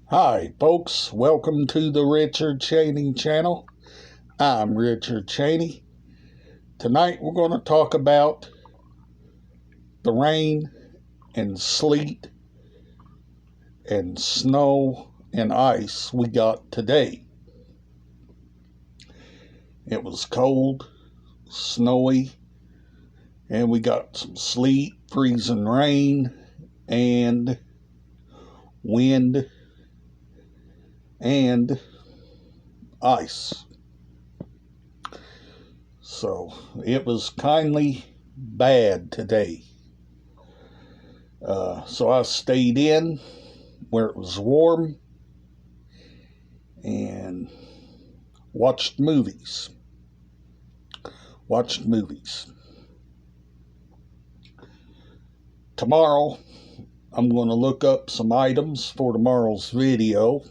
Hi folks, welcome to the Richard Cheney channel. I'm Richard Cheney. Tonight we're going to talk about the rain and sleet and snow and ice we got today. It was cold, snowy, and we got some sleet, freezing rain, and wind and ice. So it was kindly bad today. So I stayed in where it was warm and watched movies. Tomorrow, I'm going to look up some items for tomorrow's video.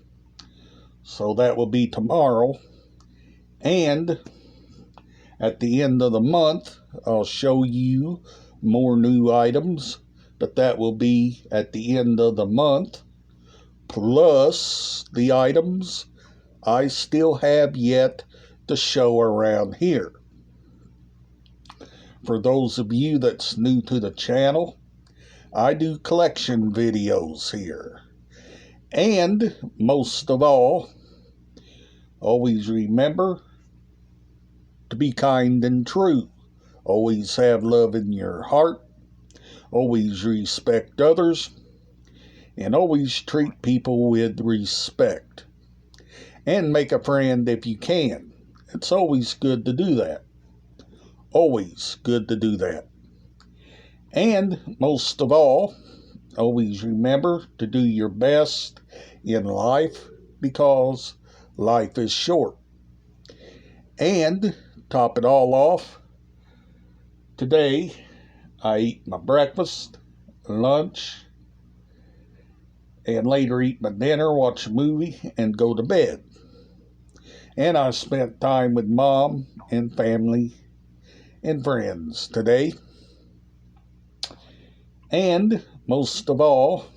So that will be tomorrow. And at the end of the month, I'll show you more new items. But that will be at the end of the month. Plus the items I still have yet to show around here. For those of you that's new to the channel, I do collection videos here. And most of all, always remember to be kind and true. Always have love in your heart. Always respect others. And always treat people with respect. And make a friend if you can. It's always good to do that. Always good to do that. And most of all, always remember to do your best in life because life is short. And top it all off, today I eat my breakfast, lunch, and later eat my dinner, watch a movie, and go to bed. And I spent time with mom and family and friends today. And most of all,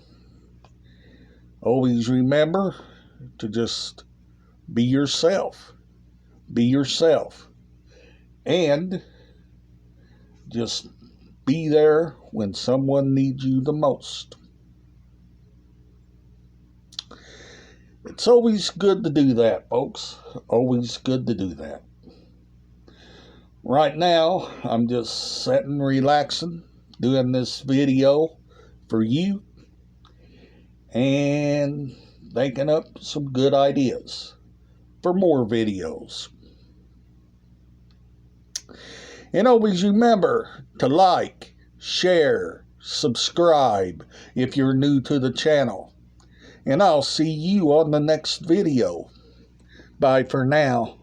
always remember to just be yourself. Be yourself. And just be there when someone needs you the most. It's always good to do that, folks. Always good to do that. Right now, I'm just sitting, relaxing, doing this video for you and thinking up some good ideas for more videos. And always remember to like, share, subscribe if you're new to the channel. And I'll see you on the next video. Bye for now.